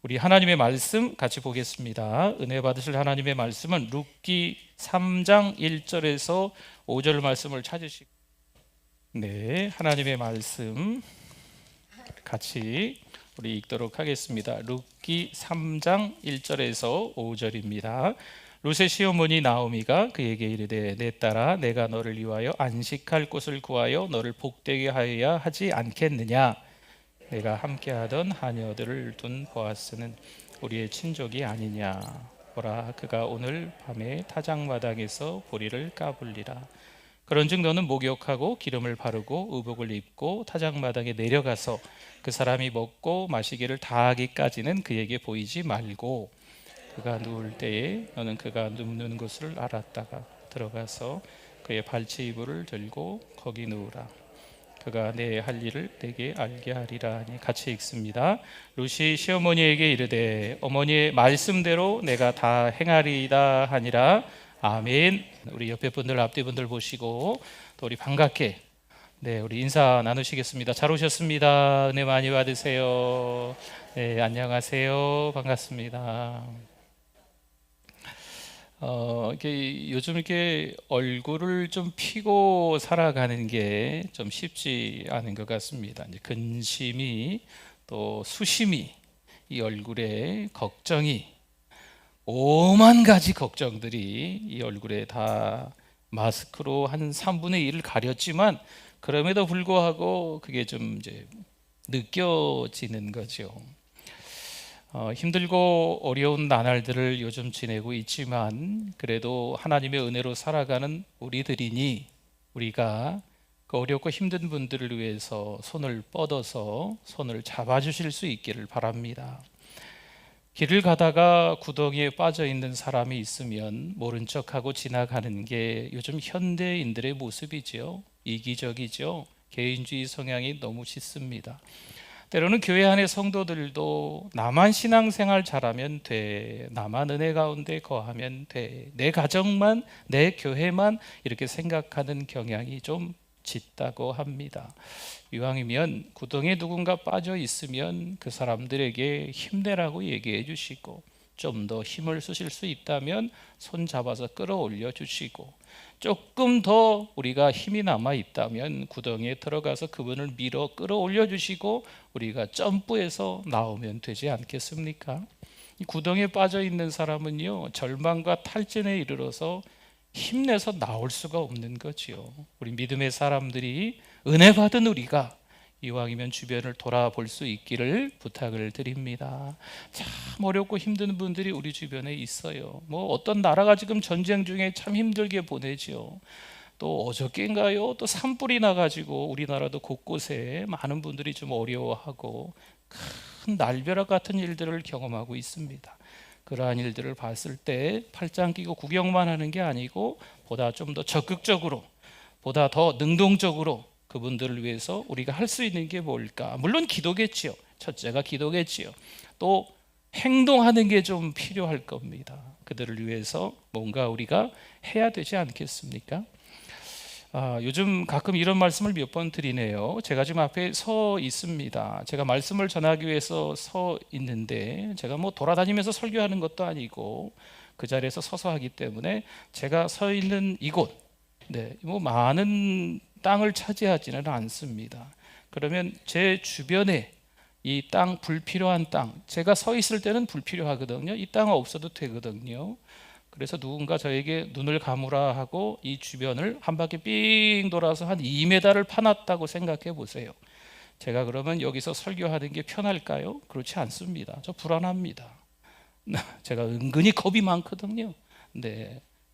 우리 하나님의 말씀 같이 보겠습니다. 은혜 받으실 하나님의 말씀은 룻기 3장 1절에서 5절 말씀을 찾으시고, 네, 하나님의 말씀 같이 우리 읽도록 하겠습니다. 룻기 3장 1절에서 5절입니다. 룻의 시어머니 나오미가 그에게 이르되, 내 딸아, 내가 너를 위하여 안식할 곳을 구하여 너를 복되게 하여야 하지 않겠느냐? 내가 함께하던 하녀들을 둔 보아스는 우리의 친족이 아니냐? 보라, 그가 오늘 밤에 타작마당에서 보리를 까불리라. 그런즉 너는 목욕하고 기름을 바르고 의복을 입고 타작마당에 내려가서 그 사람이 먹고 마시기를 다하기까지는 그에게 보이지 말고, 그가 누울 때에 너는 그가 눕는 곳을 알았다가 들어가서 그의 발치 이불을 들고 거기 누우라. 그가 내 할 일을 내게 알게 하리라 하니. 같이 읽습니다. 룻이 시어머니에게 이르되, 어머니의 말씀대로 내가 다 행하리이다 하니라. 아멘. 우리 옆에 분들, 앞뒤 분들 보시고 또 우리 반갑게 우리 인사 나누시겠습니다. 잘 오셨습니다. 은혜 많이 받으세요. 네, 안녕하세요. 반갑습니다. 요즘 이렇게 얼굴을 좀 피고 살아가는 게 좀 쉽지 않은 것 같습니다. 이제 근심이 또 수심이 이 얼굴에 걱정이 오만 가지 걱정들이 이 얼굴에 다 마스크로 한 3분의 1을 가렸지만 그럼에도 불구하고 그게 좀 이제 느껴지는 거죠. 힘들고 어려운 나날들을 요즘 지내고 있지만 그래도 하나님의 은혜로 살아가는 우리들이니 우리가 그 어렵고 힘든 분들을 위해서 손을 뻗어서 손을 잡아주실 수 있기를 바랍니다. 길을 가다가 구덩이에 빠져 있는 사람이 있으면 모른 척하고 지나가는 게 요즘 현대인들의 모습이죠. 이기적이죠. 개인주의 성향이 너무 짙습니다. 때로는 교회 안의 성도들도 나만 신앙생활 잘하면 돼, 나만 은혜 가운데 거하면 돼, 내 가정만, 내 교회만 이렇게 생각하는 경향이 좀 짙다고 합니다. 이왕이면 구덩이에 누군가 빠져 있으면 그 사람들에게 힘내라고 얘기해 주시고, 좀 더 힘을 쓰실 수 있다면 손 잡아서 끌어올려 주시고, 조금 더 우리가 힘이 남아 있다면 구덩이에 들어가서 그분을 밀어 끌어올려 주시고 우리가 점프해서 나오면 되지 않겠습니까? 이 구덩이에 빠져 있는 사람은요, 절망과 탈진에 이르러서 힘내서 나올 수가 없는 거지요. 우리 믿음의 사람들이, 은혜 받은 우리가 이왕이면 주변을 돌아볼 수 있기를 부탁을 드립니다. 참 어렵고 힘든 분들이 우리 주변에 있어요. 어떤 나라가 지금 전쟁 중에 참 힘들게 보내죠. 또 어저께인가요? 또 산불이 나가지고 우리나라도 곳곳에 많은 분들이 좀 어려워하고 큰 날벼락 같은 일들을 경험하고 있습니다. 그러한 일들을 봤을 때 팔짱 끼고 구경만 하는 게 아니고 보다 좀 더 적극적으로, 보다 더 능동적으로 그분들을 위해서 우리가 할 수 있는 게 뭘까? 물론 기도겠지요. 첫째가 기도겠지요. 또 행동하는 게 좀 필요할 겁니다. 그들을 위해서 뭔가 우리가 해야 되지 않겠습니까? 요즘 가끔 이런 말씀을 몇 번 드리네요. 제가 지금 앞에 서 있습니다. 제가 말씀을 전하기 위해서 서 있는데 제가 돌아다니면서 설교하는 것도 아니고 그 자리에서 서서 하기 때문에 제가 서 있는 이곳, 많은 땅을 차지하지는 않습니다. 그러면 제 주변에 이 땅, 불필요한 땅, 제가 서 있을 때는 불필요하거든요. 이 땅은 없어도 되거든요. 그래서 누군가 저에게 눈을 감으라 하고 이 주변을 한 바퀴 삥 돌아서 한 2m를 파놨다고 생각해 보세요. 제가 그러면 여기서 설교하는 게 편할까요? 그렇지 않습니다. 저 불안합니다. 제가 은근히 겁이 많거든요.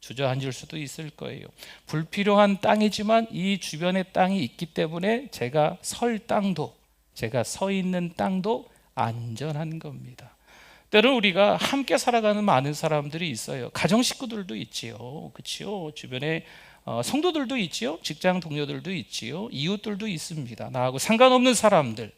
주저앉을 수도 있을 거예요. 불필요한 땅이지만 이 주변에 땅이 있기 때문에 제가 설 땅도, 제가 서 있는 땅도 안전한 겁니다. 때로는 우리가 함께 살아가는 많은 사람들이 있어요. 가정 식구들도 있지요. 그렇죠? 주변에 성도들도 있지요. 직장 동료들도 있지요. 이웃들도 있습니다. 나하고 상관없는 사람들,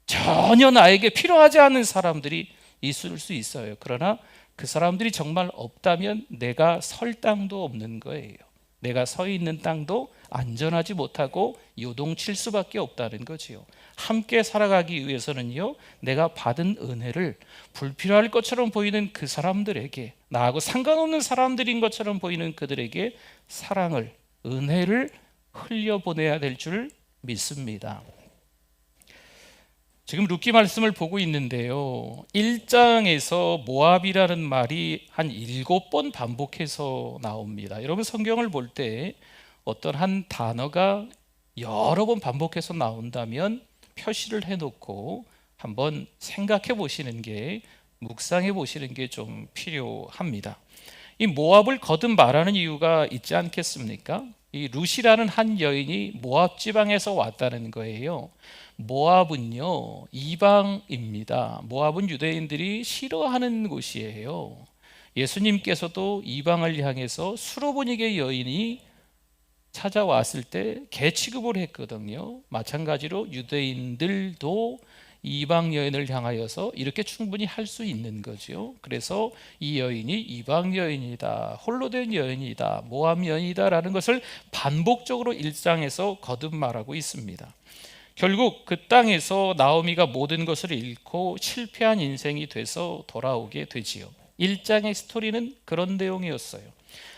전혀 나에게 필요하지 않은 사람들이 있을 수 있어요. 그러나 그 사람들이 정말 없다면 내가 설 땅도 없는 거예요. 내가 서 있는 땅도 안전하지 못하고 요동칠 수밖에 없다는 거지요. 함께 살아가기 위해서는요, 내가 받은 은혜를 불필요할 것처럼 보이는 그 사람들에게, 나하고 상관없는 사람들인 것처럼 보이는 그들에게 사랑을, 은혜를 흘려보내야 될 줄 믿습니다. 지금 룻기 말씀을 보고 있는데요, 1장에서 모압이라는 말이 한 7번 반복해서 나옵니다. 여러분 성경을 볼 때 어떤 한 단어가 여러 번 반복해서 나온다면 표시를 해놓고 한번 생각해 보시는 게, 묵상해 보시는 게 좀 필요합니다. 이 모압을 거듭 말하는 이유가 있지 않겠습니까? 이 룻이라는 한 여인이 모압 지방에서 왔다는 거예요. 모압은요, 이방입니다. 모압은 유대인들이 싫어하는 곳이에요. 예수님께서도 이방을 향해서 수로보니게 여인이 찾아왔을 때 개 취급을 했거든요. 마찬가지로 유대인들도 이방 여인을 향하여서 이렇게 충분히 할 수 있는 거죠. 그래서 이 여인이 이방 여인이다, 홀로 된 여인이다, 모압 여인이다라는 것을 반복적으로 1장에서 거듭 말하고 있습니다. 결국 그 땅에서 나오미가 모든 것을 잃고 실패한 인생이 돼서 돌아오게 되지요. 1장의 스토리는 그런 내용이었어요.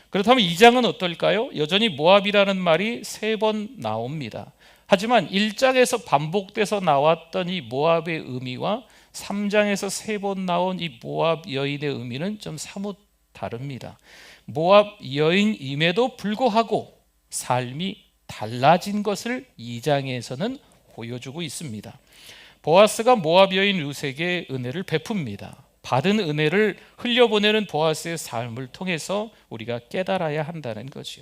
그렇다면 2장은 어떨까요? 여전히 모압이라는 말이 3번 나옵니다. 하지만 1장에서 반복돼서 나왔던 이 모압의 의미와 3장에서 3번 나온 이 모압 여인의 의미는 좀 사뭇 다릅니다. 모압 여인임에도 불구하고 삶이 달라진 것을 2장에서는 보여주고 있습니다. 보아스가 모압 여인 룻에게 은혜를 베풉니다. 받은 은혜를 흘려보내는 보아스의 삶을 통해서 우리가 깨달아야 한다는 거죠.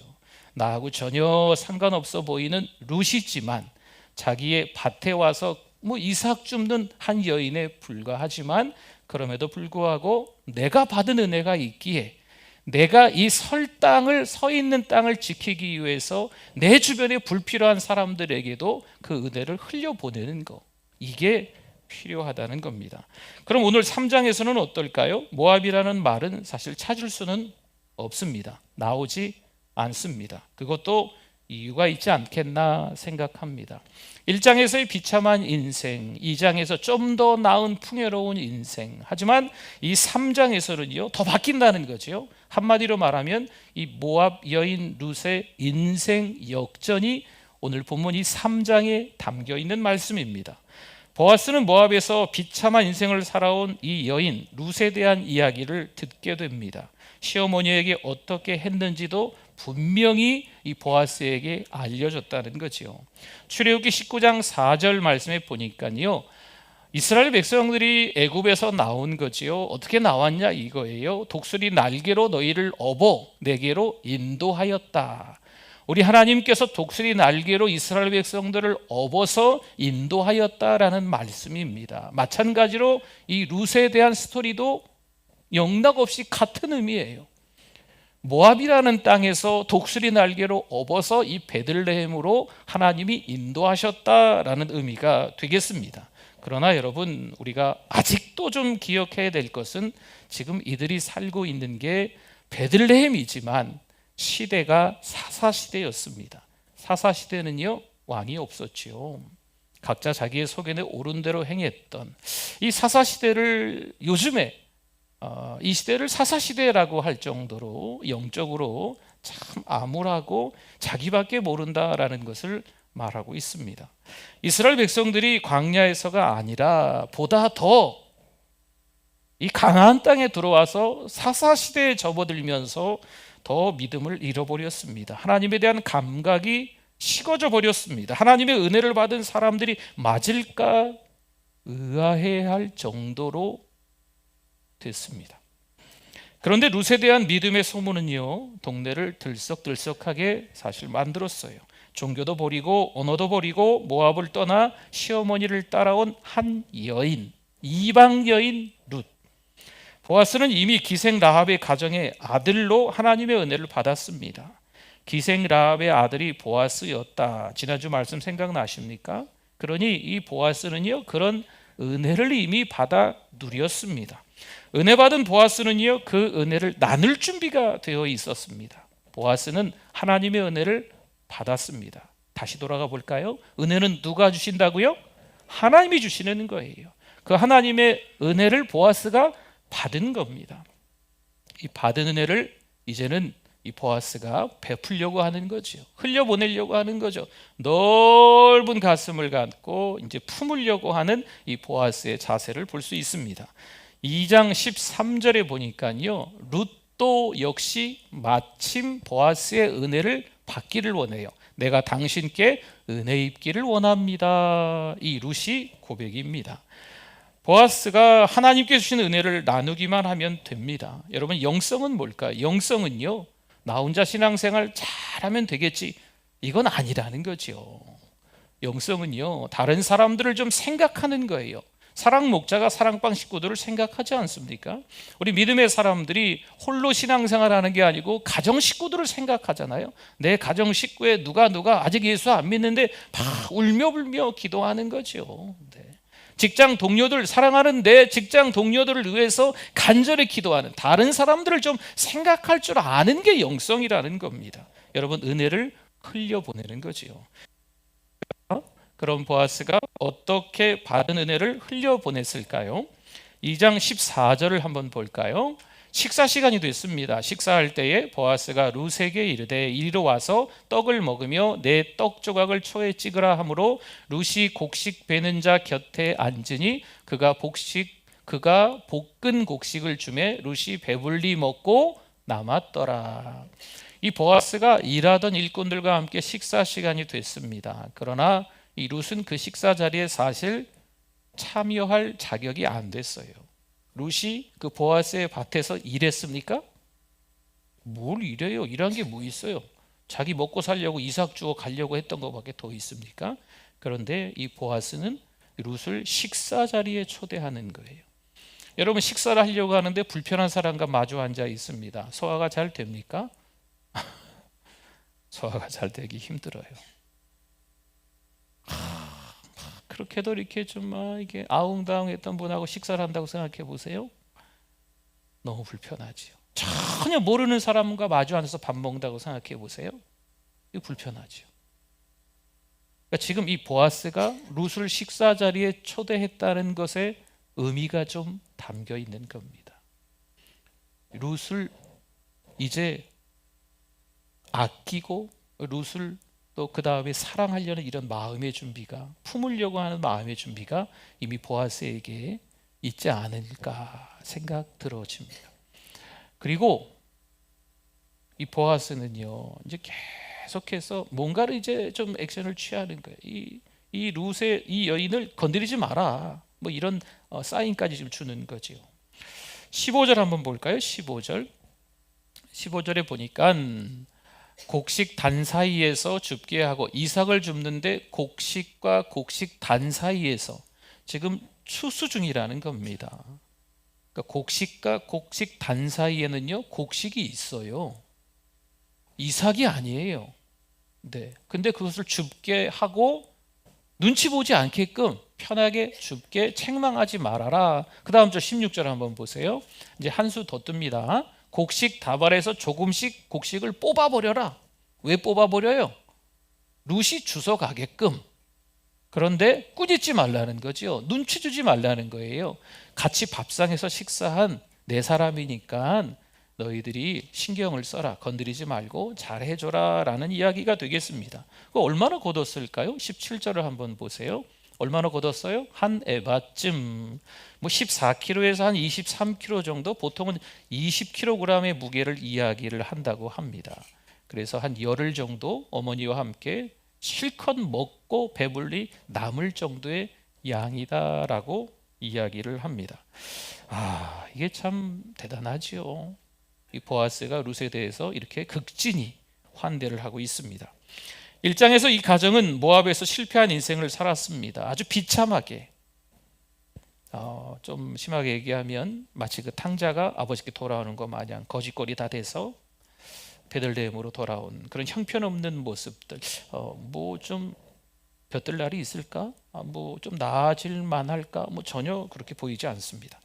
나하고 전혀 상관없어 보이는 룻이지만 자기의 밭에 와서 이삭 줍는 한 여인에 불과하지만, 그럼에도 불구하고 내가 받은 은혜가 있기에 내가 이 서 있는 땅을 지키기 위해서 내 주변에 불필요한 사람들에게도 그 은혜를 흘려보내는 것, 이게 필요하다는 겁니다. 그럼 오늘 3장에서는 어떨까요? 모압이라는 말은 사실 찾을 수는 없습니다. 나오지 않습니다. 그것도 이유가 있지 않겠나 생각합니다. 1장에서의 비참한 인생, 2장에서 좀 더 나은 풍요로운 인생, 하지만 이 3장에서는요 더 바뀐다는 거죠. 한마디로 말하면 이 모압 여인 룻의 인생 역전이 오늘 본문 이 3장에 담겨 있는 말씀입니다. 보아스는 모압에서 비참한 인생을 살아온 이 여인 룻에 대한 이야기를 듣게 됩니다. 시어머니에게 어떻게 했는지도 분명히 이 보아스에게 알려줬다는 거죠. 출애굽기 19장 4절 말씀에 보니까요, 이스라엘 백성들이 애굽에서 나온 거지요. 어떻게 나왔냐 이거예요. 독수리 날개로 너희를 업어 내게로 인도하였다. 우리 하나님께서 독수리 날개로 이스라엘 백성들을 업어서 인도하였다라는 말씀입니다. 마찬가지로 이 룻에 대한 스토리도 영락없이 같은 의미예요. 모압이라는 땅에서 독수리 날개로 업어서 이 베들레헴으로 하나님이 인도하셨다라는 의미가 되겠습니다. 그러나 여러분, 우리가 아직도 좀 기억해야 될 것은 지금 이들이 살고 있는 게 베들레헴이지만 시대가 사사시대였습니다. 사사시대는요 왕이 없었지요. 각자 자기의 소견에 옳은 대로 행했던 이 사사시대를 요즘에 이 시대를 사사시대라고 할 정도로 영적으로 참 암울하고 자기밖에 모른다라는 것을 말하고 있습니다. 이스라엘 백성들이 광야에서가 아니라 보다 더 이 가나안 땅에 들어와서 사사시대에 접어들면서 더 믿음을 잃어버렸습니다. 하나님에 대한 감각이 식어져 버렸습니다. 하나님의 은혜를 받은 사람들이 맞을까 의아해할 정도로 됐습니다. 그런데 룻에 대한 믿음의 소문은요 동네를 들썩들썩하게 사실 만들었어요. 종교도 버리고 언어도 버리고 모압을 떠나 시어머니를 따라온 한 여인, 이방 여인 룻. 보아스는 이미 기생 라합의 가정의 아들로 하나님의 은혜를 받았습니다. 기생 라합의 아들이 보아스였다. 지난주 말씀 생각나십니까? 그러니 이 보아스는요 그런 은혜를 이미 받아 누렸습니다. 은혜 받은 보아스는요 그 은혜를 나눌 준비가 되어 있었습니다. 보아스는 하나님의 은혜를 받았습니다. 다시 돌아가 볼까요? 은혜는 누가 주신다고요? 하나님이 주시는 거예요. 그 하나님의 은혜를 보아스가 받은 겁니다. 이 받은 은혜를 이제는 이 보아스가 베풀려고 하는 거죠. 흘려보내려고 하는 거죠. 넓은 가슴을 갖고 이제 품으려고 하는 이 보아스의 자세를 볼 수 있습니다. 2장 13절에 보니까요, 룻도 역시 마침 보아스의 은혜를 받기를 원해요. 내가 당신께 은혜 입기를 원합니다. 이 룻이 고백입니다. 보아스가 하나님께 주신 은혜를 나누기만 하면 됩니다. 여러분, 영성은 뭘까요? 영성은요, 나 혼자 신앙생활 잘하면 되겠지, 이건 아니라는 거죠. 영성은요, 다른 사람들을 좀 생각하는 거예요. 사랑 목자가 사랑방 식구들을 생각하지 않습니까? 우리 믿음의 사람들이 홀로 신앙생활하는 게 아니고 가정 식구들을 생각하잖아요. 내 가정 식구에 누가 아직 예수 안 믿는데 막 울며불며 기도하는 거죠. 네. 직장 동료들, 사랑하는 내 직장 동료들을 위해서 간절히 기도하는, 다른 사람들을 좀 생각할 줄 아는 게 영성이라는 겁니다. 여러분, 은혜를 흘려보내는 거지요. 그럼 보아스가 어떻게 받은 은혜를 흘려보냈을까요? 2장 14절을 한번 볼까요? 식사 시간이 됐습니다. 식사할 때에 보아스가 룻에게 이르되 이리로 와서 떡을 먹으며 내 떡 조각을 초에 찍으라 하므로 룻이 곡식 베는 자 곁에 앉으니 그가 볶은 곡식을 주매 룻이 배불리 먹고 남았더라. 이 보아스가 일하던 일꾼들과 함께 식사 시간이 됐습니다. 그러나 이 룻은 그 식사 자리에 사실 참여할 자격이 안 됐어요. 룻이 그 보아스의 밭에서 일했습니까? 뭘 일해요? 일한 게 뭐 있어요? 자기 먹고 살려고 이삭 주워 가려고 했던 것밖에 더 있습니까? 그런데 이 보아스는 룻을 식사 자리에 초대하는 거예요. 여러분, 식사를 하려고 하는데 불편한 사람과 마주 앉아 있습니다. 소화가 잘 됩니까? 소화가 잘 되기 힘들어요. 그렇게도 이렇게 좀 이게 아웅다웅했던 분하고 식사를 한다고 생각해 보세요. 너무 불편하지요. 전혀 모르는 사람과 마주 앉아서 밥 먹는다고 생각해 보세요. 이거 불편하지요. 그러니까 지금 이 보아스가 룻을 식사 자리에 초대했다는 것에 의미가 좀 담겨 있는 겁니다. 룻을 이제 아끼고 룻을 또 그 다음에 사랑하려는 이런 마음의 준비가, 품으려고 하는 마음의 준비가 이미 보아스에게 있지 않을까 생각 들어집니다. 그리고 이 보아스는요, 이제 계속해서 뭔가를 이제 좀 액션을 취하는 거예요. 이 룻의 이 여인을 건드리지 마라, 뭐 이런 사인까지 좀 주는 거지요. 15절 한번 볼까요? 15절에 보니까 곡식 단 사이에서 줍게 하고, 이삭을 줍는데 곡식과 곡식 단 사이에서 지금 추수 중이라는 겁니다. 그러니까 곡식과 곡식 단 사이에는요, 곡식이 있어요. 이삭이 아니에요. 네. 근데 그것을 줍게 하고 눈치 보지 않게끔 편하게 줍게, 책망하지 말아라. 그 다음 절 16절 한번 보세요. 이제 한 수 더 뜹니다. 곡식 다발에서 조금씩 곡식을 뽑아버려라. 왜 뽑아버려요? 룻이 주워 가게끔. 그런데 꾸짖지 말라는 거죠. 눈치 주지 말라는 거예요. 같이 밥상에서 식사한 네 사람이니까 너희들이 신경을 써라, 건드리지 말고 잘해줘라 라는 이야기가 되겠습니다. 얼마나 거뒀을까요? 17절을 한번 보세요. 얼마나 거뒀어요? 한 에바쯤, 뭐 14kg에서 한 23kg 정도, 보통은 20kg의 무게를 이야기를 한다고 합니다. 그래서 한 열흘 정도 어머니와 함께 실컷 먹고 배불리 남을 정도의 양이다라고 이야기를 합니다. 이게 참 대단하지요. 이 보아스가 룻에 대해서 이렇게 극진히 환대를 하고 있습니다. 1장에서 이 가정은 모압에서 실패한 인생을 살았습니다. 아주 비참하게, 좀 심하게 얘기하면 마치 그 탕자가 아버지께 돌아오는 것 마냥 거짓골이 다 돼서 베들레헴으로 돌아온 그런 형편없는 모습들. 뭐 좀 볕들 날이 있을까? 뭐 좀 나아질 만할까? 뭐 전혀 그렇게 보이지 않습니다.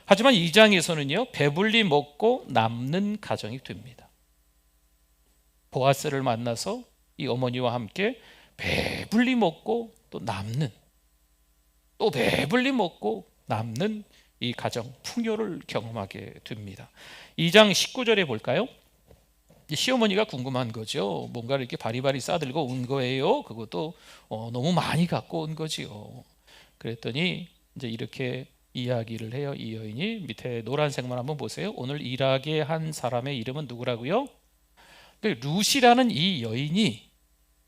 하지만 2장에서는요, 배불리 먹고 남는 가정이 됩니다. 보아스를 만나서 이 어머니와 함께 배불리 먹고 또 남는, 또 배불리 먹고 남는 이 가정 풍요를 경험하게 됩니다. 2장 19절에 볼까요? 시어머니가 궁금한 거죠. 뭔가를 이렇게 바리바리 싸들고 온 거예요. 그것도 너무 많이 갖고 온 거지요. 그랬더니 이제 이렇게 이야기를 해요. 이 여인이 밑에 노란색만 한번 보세요. 오늘 일하게 한 사람의 이름은 누구라고요? 룻이라는 이 여인이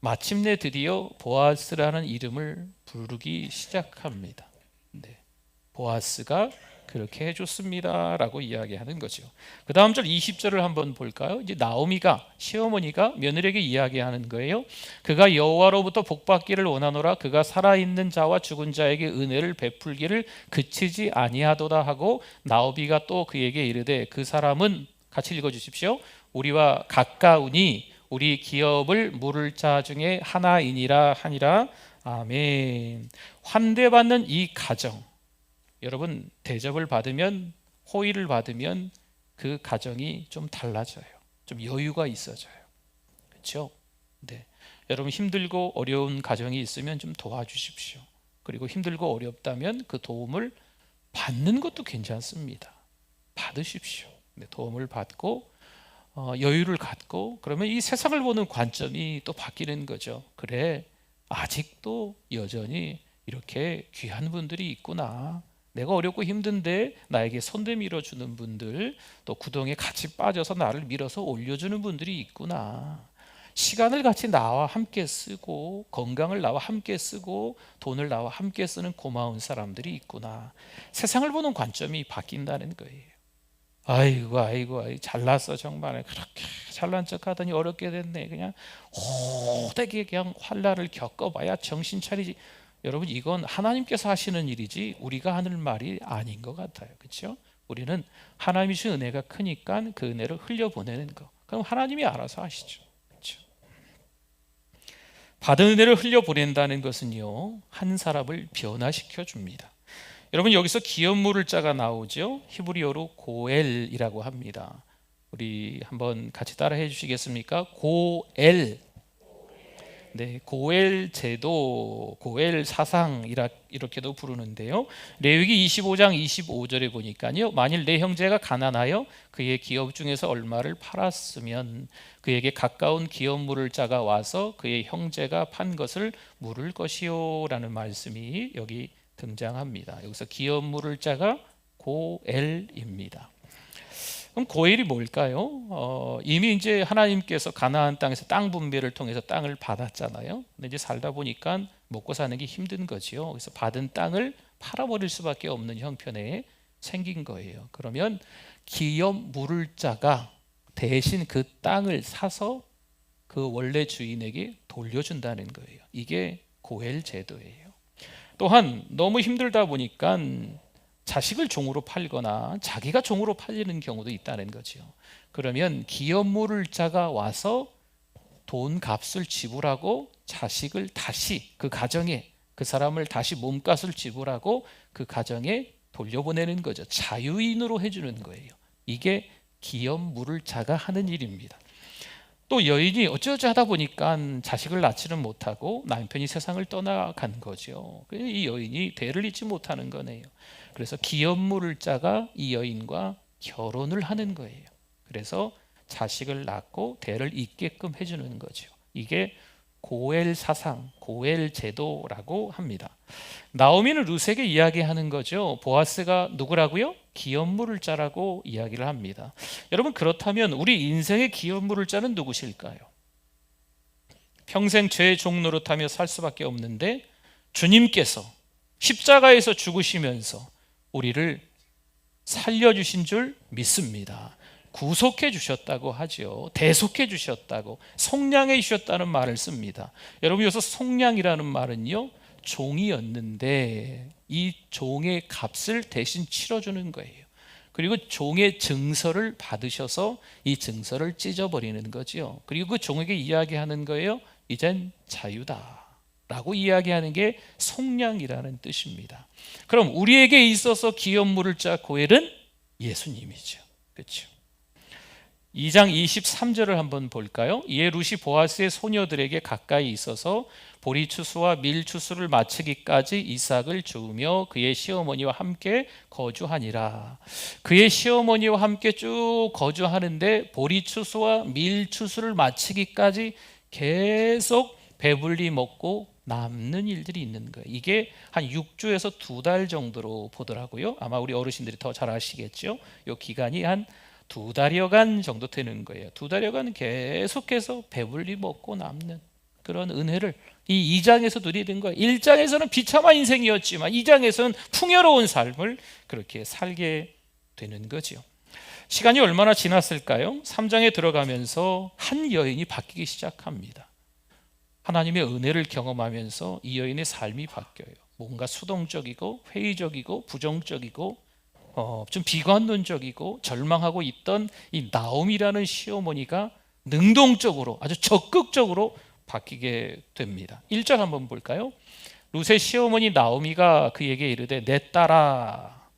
마침내 드디어 보아스라는 이름을 부르기 시작합니다. 네, 보아스가 그렇게 해줬습니다 라고 이야기하는 거죠. 그 다음 절 20절을 한번 볼까요? 이제 나오미가, 시어머니가 며느리에게 이야기하는 거예요. 그가 여호와로부터 복받기를 원하노라. 그가 살아있는 자와 죽은 자에게 은혜를 베풀기를 그치지 아니하도다 하고, 나오미가 또 그에게 이르되 그 사람은, 같이 읽어주십시오. 우리와 가까우니 우리 기업을 물을 자 중에 하나이니라 하니라. 아멘. 환대받는 이 가정, 여러분 대접을 받으면, 호의를 받으면 그 가정이 좀 달라져요. 좀 여유가 있어져요. 그렇죠? 네. 여러분 힘들고 어려운 가정이 있으면 좀 도와주십시오. 그리고 힘들고 어렵다면 그 도움을 받는 것도 괜찮습니다. 받으십시오. 네, 도움을 받고 여유를 갖고, 그러면 이 세상을 보는 관점이 또 바뀌는 거죠. 그래, 아직도 여전히 이렇게 귀한 분들이 있구나. 내가 어렵고 힘든데 나에게 손대 밀어주는 분들, 또 구덩이에 같이 빠져서 나를 밀어서 올려주는 분들이 있구나. 시간을 같이 나와 함께 쓰고, 건강을 나와 함께 쓰고, 돈을 나와 함께 쓰는 고마운 사람들이 있구나. 세상을 보는 관점이 바뀐다는 거예요. 아이고 잘났어. 정말 그렇게 잘난 척하더니 어렵게 됐네. 그냥 호되게 그냥 환난을 겪어봐야 정신 차리지. 여러분, 이건 하나님께서 하시는 일이지 우리가 하는 말이 아닌 것 같아요. 그렇죠? 우리는 하나님이 주신 은혜가 크니까 그 은혜를 흘려보내는 거, 그럼 하나님이 알아서 하시죠. 그렇죠? 받은 은혜를 흘려보낸다는 것은요, 한 사람을 변화시켜 줍니다. 여러분, 여기서 기업물을 자가 나오죠. 히브리어로 고엘이라고 합니다. 우리 한번 같이 따라해 주시겠습니까? 고엘. 네, 고엘 제도, 고엘 사상 이렇게도 부르는데요. 레위기 25장 25절에 보니까요, 만일 내 형제가 가난하여 그의 기업 중에서 얼마를 팔았으면 그에게 가까운 기업물을 자가 와서 그의 형제가 판 것을 물을 것이요 라는 말씀이 여기 등장합니다. 여기서 기업물을 자가 고엘입니다. 그럼 고엘이 뭘까요? 이미 이제 하나님께서 가나안 땅에서 땅 분배를 통해서 땅을 받았잖아요. 근데 이제 살다 보니까 먹고 사는 게 힘든 거지요. 그래서 받은 땅을 팔아버릴 수밖에 없는 형편에 생긴 거예요. 그러면 기업물을 자가 대신 그 땅을 사서 그 원래 주인에게 돌려준다는 거예요. 이게 고엘 제도예요. 또한 너무 힘들다 보니까 자식을 종으로 팔거나 자기가 종으로 팔리는 경우도 있다는 거죠. 그러면 기업물을 자가 와서 돈 값을 지불하고 자식을 다시 그 가정에, 그 사람을 다시 몸값을 지불하고 그 가정에 돌려보내는 거죠. 자유인으로 해주는 거예요. 이게 기업물을 자가 하는 일입니다. 또 여인이 어쩌지 하다 보니까 자식을 낳지는 못하고 남편이 세상을 떠나간 거죠. 이 여인이 대를 잇지 못하는 거네요. 그래서 기업물을 자가 이 여인과 결혼을 하는 거예요. 그래서 자식을 낳고 대를 잇게끔 해주는 거죠. 이게 고엘 사상, 고엘 제도라고 합니다. 나오미는 룻에게 이야기하는 거죠. 보아스가 누구라고요? 기업물을 자라고 이야기를 합니다. 여러분, 그렇다면 우리 인생의 기업물을 자는 누구실까요? 평생 죄의 종 노릇하며 살 수밖에 없는데 주님께서 십자가에서 죽으시면서 우리를 살려주신 줄 믿습니다. 구속해 주셨다고 하죠. 대속해 주셨다고, 속량해 주셨다는 말을 씁니다. 여러분, 여기서 속량이라는 말은요, 종이었는데 이 종의 값을 대신 치러주는 거예요. 그리고 종의 증서를 받으셔서 이 증서를 찢어버리는 거죠. 그리고 그 종에게 이야기하는 거예요. 이젠 자유다 라고 이야기하는 게 속량이라는 뜻입니다. 그럼 우리에게 있어서 기업물을 자 고엘은 예수님이죠. 그렇죠? 2장 23절을 한번 볼까요? 이에 룻이 보아스의 소녀들에게 가까이 있어서 보리추수와 밀추수를 마치기까지 이삭을 주우며 그의 시어머니와 함께 거주하니라. 그의 시어머니와 함께 쭉 거주하는데 보리추수와 밀추수를 마치기까지 계속 배불리 먹고 남는 일들이 있는 거예요. 이게 한 6주에서 2달 정도로 보더라고요. 아마 우리 어르신들이 더 잘 아시겠죠. 이 기간이 한 2달여간 정도 되는 거예요. 2달여간 계속해서 배불리 먹고 남는 그런 은혜를 이 2장에서 누리는 거예요. 1장에서는 비참한 인생이었지만 2장에서는 풍요로운 삶을 그렇게 살게 되는 거죠. 시간이 얼마나 지났을까요? 3장에 들어가면서 한 여인이 바뀌기 시작합니다. 하나님의 은혜를 경험하면서 이 여인의 삶이 바뀌어요. 뭔가 수동적이고 회의적이고 부정적이고 좀 비관론적이고 절망하고 있던 이 나옴이라는 시어머니가 능동적으로 아주 적극적으로 바뀌게 됩니다. 1절 한번 볼까요? 룻의 시어머니 나오미가 그에게 이르되 내 딸아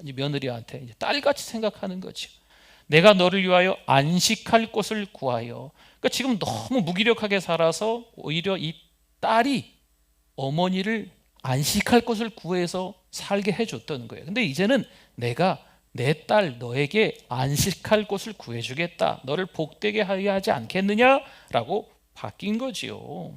며느리한테 이제 딸같이 생각하는 거죠. 내가 너를 위하여 안식할 곳을 구하여. 그러니까 지금 너무 무기력하게 살아서 오히려 이 딸이 어머니를 안식할 곳을 구해서 살게 해줬던 거예요. 근데 이제는 내가 내 딸 너에게 안식할 곳을 구해주겠다, 너를 복되게 하려 하지 않겠느냐라고 바뀐 거지요.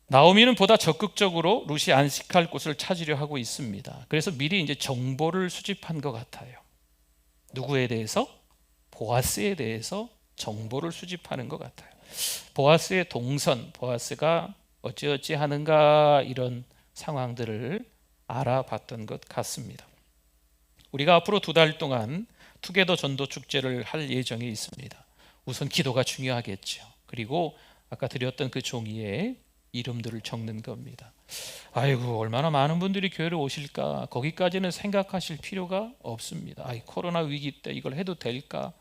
나오미는 보다 적극적으로 룻이 안식할 곳을 찾으려 하고 있습니다. 그래서 미리 이제 정보를 수집한 것 같아요. 누구에 대해서? 보아스에 대해서 정보를 수집하는 것 같아요. 보아스의 동선, 보아스가 어찌어찌 하는가, 이런 상황들을 알아봤던 것 같습니다. 우리가 앞으로 2달 동안 투게더 전도 축제를 할 예정에 있습니다. 우선 기도가 중요하겠죠. 그리고 아까 드렸던 그 종이에 이름들을 적는 겁니다. 아이고, 얼마나 많은 분들이 교회를 오실까, 거기까지는 생각하실 필요가 없습니다. 코로나 위기 때 이걸 해도 될까,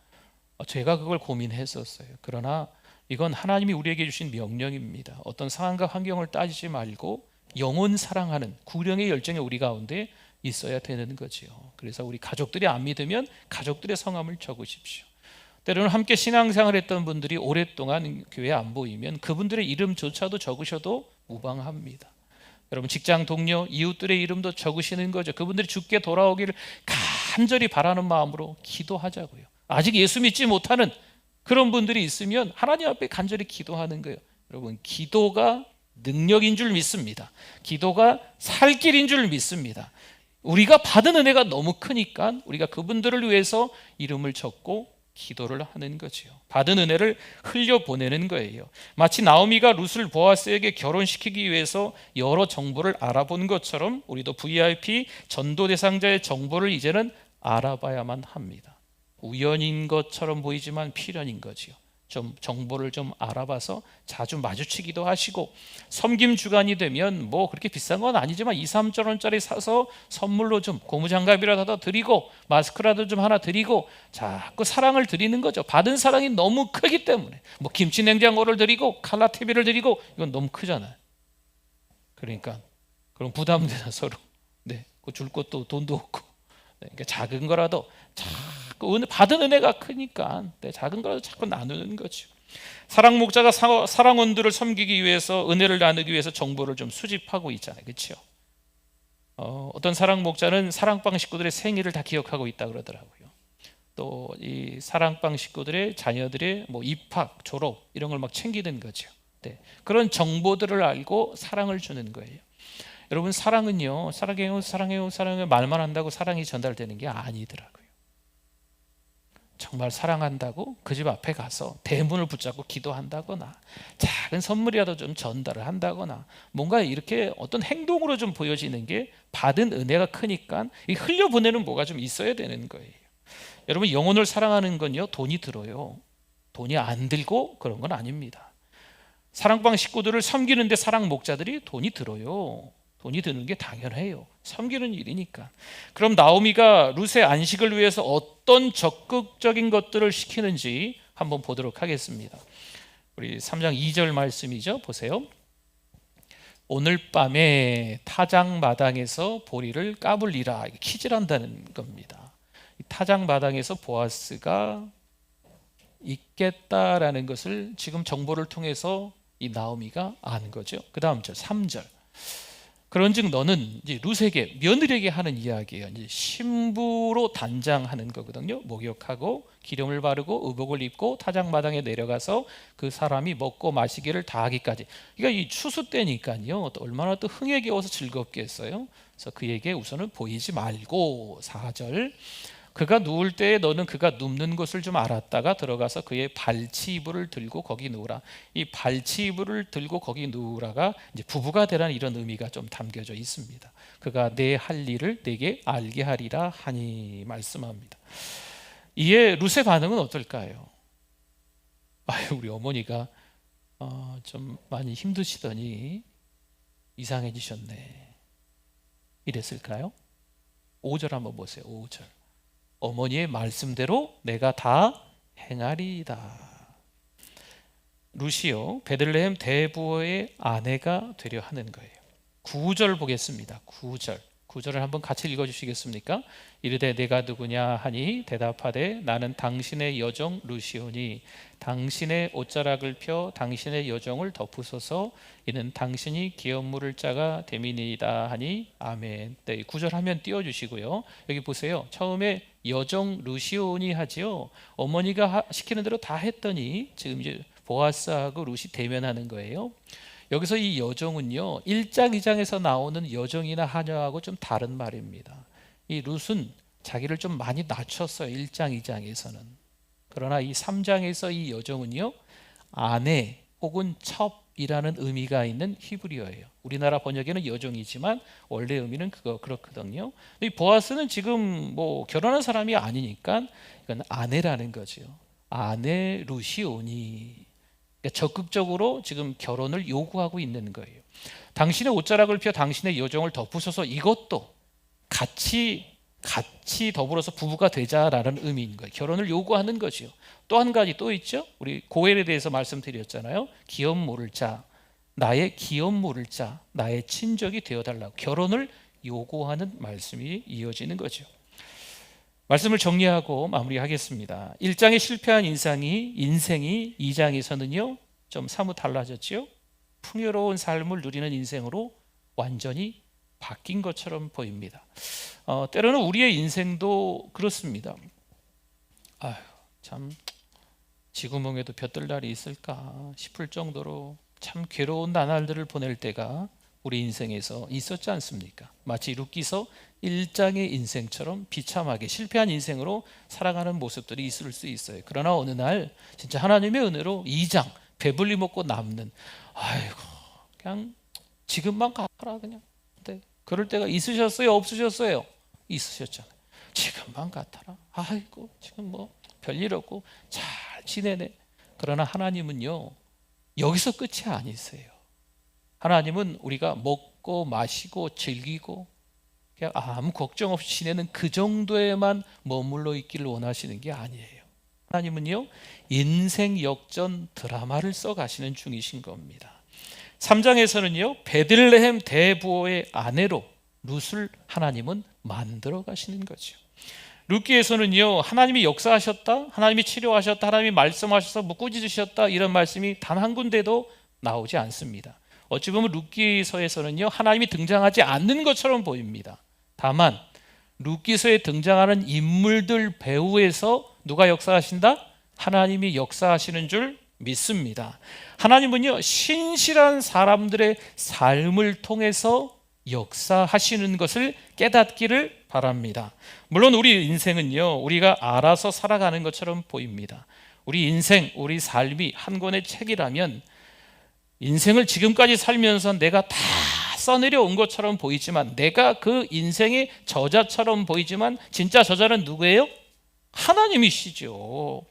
제가 그걸 고민했었어요. 그러나 이건 하나님이 우리에게 주신 명령입니다. 어떤 상황과 환경을 따지지 말고 영혼 사랑하는 구령의 열정이 우리 가운데 있어야 되는 거지요. 그래서 우리 가족들이 안 믿으면 가족들의 성함을 적으십시오. 때로는 함께 신앙생활 했던 분들이 오랫동안 교회에 안 보이면 그분들의 이름조차도 적으셔도 무방합니다. 여러분, 직장 동료, 이웃들의 이름도 적으시는 거죠. 그분들이 주께 돌아오기를 간절히 바라는 마음으로 기도하자고요. 아직 예수 믿지 못하는 그런 분들이 있으면 하나님 앞에 간절히 기도하는 거예요. 여러분, 기도가 능력인 줄 믿습니다. 기도가 살 길인 줄 믿습니다. 우리가 받은 은혜가 너무 크니까 우리가 그분들을 위해서 이름을 적고 기도를 하는 거지요. 받은 은혜를 흘려보내는 거예요. 마치 나오미가 룻을 보아스에게 결혼시키기 위해서 여러 정보를 알아본 것처럼 우리도 VIP 전도 대상자의 정보를 이제는 알아봐야만 합니다. 우연인 것처럼 보이지만 필연인 거지요. 좀 정보를 좀 알아봐서 자주 마주치기도 하시고, 섬김 주간이 되면 뭐 그렇게 비싼 건 아니지만 2, 3천 원짜리 사서 선물로 좀 고무장갑이라도 드리고 마스크라도 좀 하나 드리고 자꾸 사랑을 드리는 거죠. 받은 사랑이 너무 크기 때문에 뭐 김치 냉장고를 드리고 칼라 TV를 드리고, 이건 너무 크잖아요. 그러니까 그럼 부담되나 서로. 줄 것도 돈도 없고. 그러니까 작은 거라도 자꾸 받은 은혜가 크니까 작은 거라도 자꾸 나누는 거죠. 사랑 목자가 사랑원들을 섬기기 위해서, 은혜를 나누기 위해서 정보를 좀 수집하고 있잖아요. 그렇죠? 어떤 사랑 목자는 사랑방 식구들의 생일을 다 기억하고 있다 그러더라고요. 또 이 사랑방 식구들의 자녀들의 뭐 입학, 졸업 이런 걸 막 챙기는 거죠. 그런 정보들을 알고 사랑을 주는 거예요. 여러분, 사랑은요, 사랑해요, 사랑해요, 사랑해요 말만 한다고 사랑이 전달되는 게 아니더라고요. 정말 사랑한다고 그 집 앞에 가서 대문을 붙잡고 기도한다거나 작은 선물이라도 좀 전달을 한다거나 뭔가 이렇게 어떤 행동으로 좀 보여지는 게 받은 은혜가 크니까 이 흘려보내는 뭐가 좀 있어야 되는 거예요. 여러분, 영혼을 사랑하는 건요, 돈이 들어요. 돈이 안 들고 그런 건 아닙니다. 사랑방 식구들을 섬기는데 사랑 목자들이 돈이 들어요. 돈이 드는 게 당연해요. 섬기는 일이니까. 그럼 나오미가 룻의 안식을 위해서 어떤 적극적인 것들을 시키는지 한번 보도록 하겠습니다. 우리 3장 2절 말씀이죠. 보세요. 오늘 밤에 타작 마당에서 보리를 까불리라. 키질한다는 겁니다. 타작마당에서 보아스가 있겠다라는 것을 지금 정보를 통해서 이 나오미가 아는 거죠. 그 다음 절 3절. 그런즉 너는 이제 룻에게, 며느리에게 하는 이야기예요. 이제 신부로 단장하는 거거든요. 목욕하고 기름을 바르고 의복을 입고 타작마당에 내려가서 그 사람이 먹고 마시기를 다 하기까지. 그러니까 이 추수 때니까요. 또 얼마나 또 흥에 겨워서 즐겁겠어요. 그래서 그에게 우선은 보이지 말고 4절. 그가 누울 때에 너는 그가 눕는 곳을 좀 알았다가 들어가서 그의 발치이불을 들고 거기 누우라. 이 발치이불을 들고 거기 누우라가 이제 부부가 되라는 이런 의미가 좀 담겨져 있습니다. 그가 내 할 일을 내게 알게 하리라 하니 말씀합니다. 이에 룻의 반응은 어떨까요? 우리 어머니가 좀 많이 힘드시더니 이상해지셨네, 이랬을까요? 5절 한번 보세요. 5절. 어머니의 말씀대로 내가 다 행하리이다. 룻이요, 베들레헴 대부호의 아내가 되려 하는 거예요. 9절 보겠습니다. 9절을 한번 같이 읽어주시겠습니까? 이르되 내가 누구냐 하니 대답하되 나는 당신의 여종 룻이오니 당신의 옷자락을 펴 당신의 여종을 덮으소서 이는 당신이 기업물을 자가 됨이니이다 하니 아멘. 네, 9절 하면 띄워주시고요. 여기 보세요. 처음에 여종 룻이오니 하지요. 어머니가 시키는 대로 다 했더니 지금 이제 보아스하고 룻이 대면하는 거예요. 여기서 이 여종은요, 1장 2장에서 나오는 여종이나 하녀하고 좀 다른 말입니다. 이 룻은 자기를 좀 많이 낮췄어요. 1장 2장에서는. 그러나 이 3장에서 이 여종은요, 아내 혹은 첩이라는 의미가 있는 히브리어예요. 우리나라 번역에는 여종이지만 원래 의미는 그렇거든요. 이 보아스는 지금 뭐 결혼한 사람이 아니니까 이건 아내라는 거죠. 아내 룻이 오니, 적극적으로 지금 결혼을 요구하고 있는 거예요. 당신의 옷자락을 펴 당신의 여종을 덮으소서, 이것도 같이 더불어서 부부가 되자라는 의미인 거예요. 결혼을 요구하는 거죠. 또 한 가지 또 있죠. 우리 고엘에 대해서 말씀드렸잖아요. 기업 모를 자, 나의 기업 모를 자, 나의 친족이 되어달라고 결혼을 요구하는 말씀이 이어지는 거죠. 말씀을 정리하고 마무리하겠습니다. 1장에 실패한 인생이 2장에서는요 좀 사뭇 달라졌죠. 풍요로운 삶을 누리는 인생으로 완전히 바뀐 것처럼 보입니다. 때로는 우리의 인생도 그렇습니다. 참 지구멍에도 볕들 날이 있을까 싶을 정도로 참 괴로운 나날들을 보낼 때가 우리 인생에서 있었지 않습니까? 마치 룻기서 1장의 인생처럼 비참하게 실패한 인생으로 살아가는 모습들이 있을 수 있어요. 그러나 어느 날 진짜 하나님의 은혜로 2장 배불리 먹고 남는, 그냥 지금만 가라 그냥. 네. 그럴 때가 있으셨어요? 없으셨어요? 있으셨잖아요. 지금만 같아라. 지금 뭐 별일 없고 잘 지내네. 그러나 하나님은요, 여기서 끝이 아니세요. 하나님은 우리가 먹고 마시고 즐기고 그냥 아무 걱정 없이 지내는 그 정도에만 머물러 있기를 원하시는 게 아니에요. 하나님은요, 인생 역전 드라마를 써 가시는 중이신 겁니다. 3장에서는요, 베들레헴 대부호의 아내로 룻을 하나님은 만들어 가시는 거죠. 룻기에서는요, 하나님이 역사하셨다, 하나님이 치료하셨다, 하나님이 말씀하셔서 뭐 꾸짖으셨다, 이런 말씀이 단 한 군데도 나오지 않습니다. 어찌 보면 룻기서에서는요, 하나님이 등장하지 않는 것처럼 보입니다. 다만 룻기서에 등장하는 인물들 배후에서 누가 역사하신다? 하나님이 역사하시는 줄 믿습니다. 하나님은요, 신실한 사람들의 삶을 통해서 역사하시는 것을 깨닫기를 바랍니다. 물론 우리 인생은요, 우리가 알아서 살아가는 것처럼 보입니다. 우리 인생, 우리 삶이 한 권의 책이라면 인생을 지금까지 살면서 내가 다 써내려온 것처럼 보이지만, 내가 그 인생의 저자처럼 보이지만 진짜 저자는 누구예요? 하나님이시죠.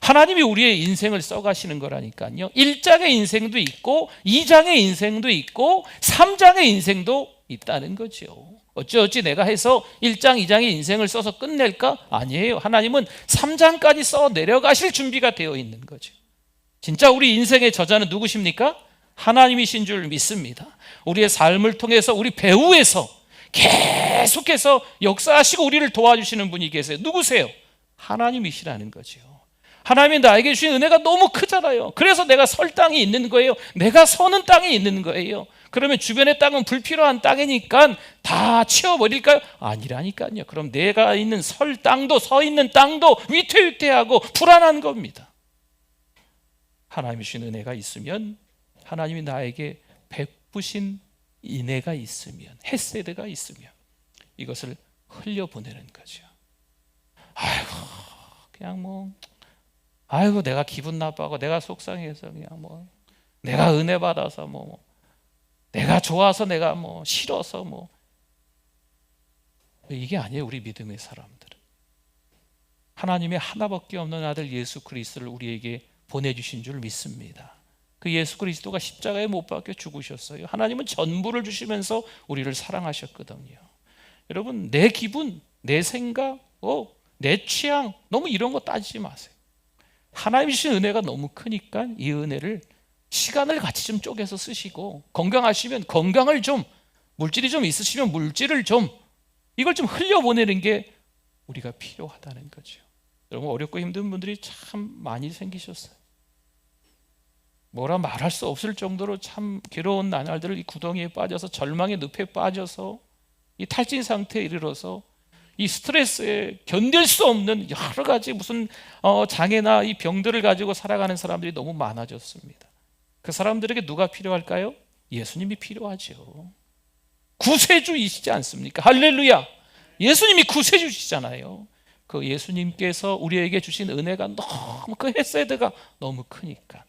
하나님이 우리의 인생을 써가시는 거라니까요. 1장의 인생도 있고 2장의 인생도 있고 3장의 인생도 있다는 거죠. 어찌 내가 해서 1장, 2장의 인생을 써서 끝낼까? 아니에요. 하나님은 3장까지 써 내려가실 준비가 되어 있는 거죠. 진짜 우리 인생의 저자는 누구십니까? 하나님이신 줄 믿습니다. 우리의 삶을 통해서 우리 배후에서 계속해서 역사하시고 우리를 도와주시는 분이 계세요. 누구세요? 하나님이시라는 거죠. 하나님이 나에게 주신 은혜가 너무 크잖아요. 그래서 내가 설 땅이 있는 거예요. 내가 서는 땅이 있는 거예요. 그러면 주변의 땅은 불필요한 땅이니까 다 치워버릴까요? 아니라니까요. 그럼 내가 있는 설 땅도 서 있는 땅도 위태위태하고 불안한 겁니다. 하나님이 주신 은혜가 있으면, 하나님이 나에게 베푸신 인애가 있으면, 헤세드가 있으면 이것을 흘려보내는 거죠. 아이고 그냥 아이고 내가 기분 나빠하고 내가 속상해서 그냥 내가 은혜 받아서 내가 좋아서 내가 싫어서 이게 아니에요. 우리 믿음의 사람들은 하나님의 하나밖에 없는 아들 예수 그리스도를 우리에게 보내주신 줄 믿습니다. 그 예수 그리스도가 십자가에 못 박혀 죽으셨어요. 하나님은 전부를 주시면서 우리를 사랑하셨거든요. 여러분 내 기분, 내 생각, 내 취향 너무 이런 거 따지지 마세요. 하나님이 주신 은혜가 너무 크니까 이 은혜를 시간을 같이 좀 쪼개서 쓰시고, 건강하시면 건강을 좀, 물질이 좀 있으시면 물질을 좀, 이걸 좀 흘려보내는 게 우리가 필요하다는 거죠. 여러분 어렵고 힘든 분들이 참 많이 생기셨어요. 뭐라 말할 수 없을 정도로 참 괴로운 나날들을 이 구덩이에 빠져서 절망의 늪에 빠져서 이 탈진 상태에 이르러서 이 스트레스에 견딜 수 없는 여러 가지 무슨 장애나 이 병들을 가지고 살아가는 사람들이 너무 많아졌습니다. 그 사람들에게 누가 필요할까요? 예수님이 필요하죠. 구세주이시지 않습니까? 할렐루야! 예수님이 구세주시잖아요. 그 예수님께서 우리에게 주신 은혜가 너무, 그 헤세드가 너무 크니까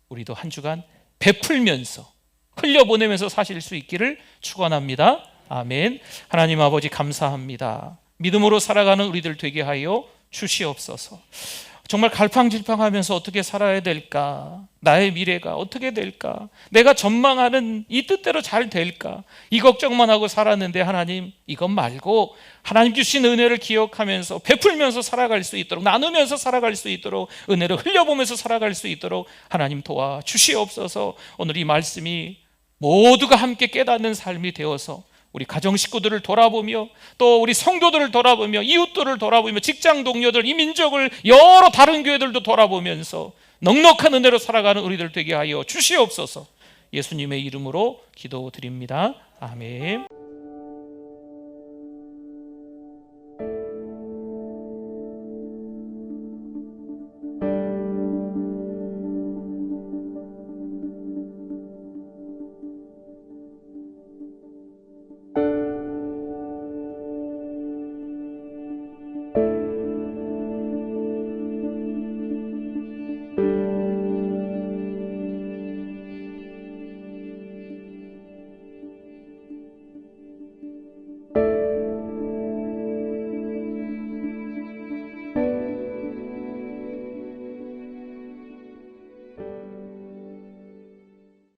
우리도 한 주간 베풀면서 흘려보내면서 사실 수 있기를 축원합니다. 아멘. 하나님 아버지 감사합니다. 믿음으로 살아가는 우리들 되게 하여 주시옵소서. 정말 갈팡질팡하면서 어떻게 살아야 될까? 나의 미래가 어떻게 될까? 내가 전망하는 이 뜻대로 잘 될까? 이 걱정만 하고 살았는데 하나님 이것 말고 하나님 주신 은혜를 기억하면서 베풀면서 살아갈 수 있도록, 나누면서 살아갈 수 있도록, 은혜를 흘려보면서 살아갈 수 있도록 하나님 도와주시옵소서. 오늘 이 말씀이 모두가 함께 깨닫는 삶이 되어서 우리 가정 식구들을 돌아보며 또 우리 성도들을 돌아보며 이웃들을 돌아보며 직장 동료들, 이 민족을, 여러 다른 교회들도 돌아보면서 넉넉한 은혜로 살아가는 우리들 되게 하여 주시옵소서. 예수님의 이름으로 기도드립니다. 아멘.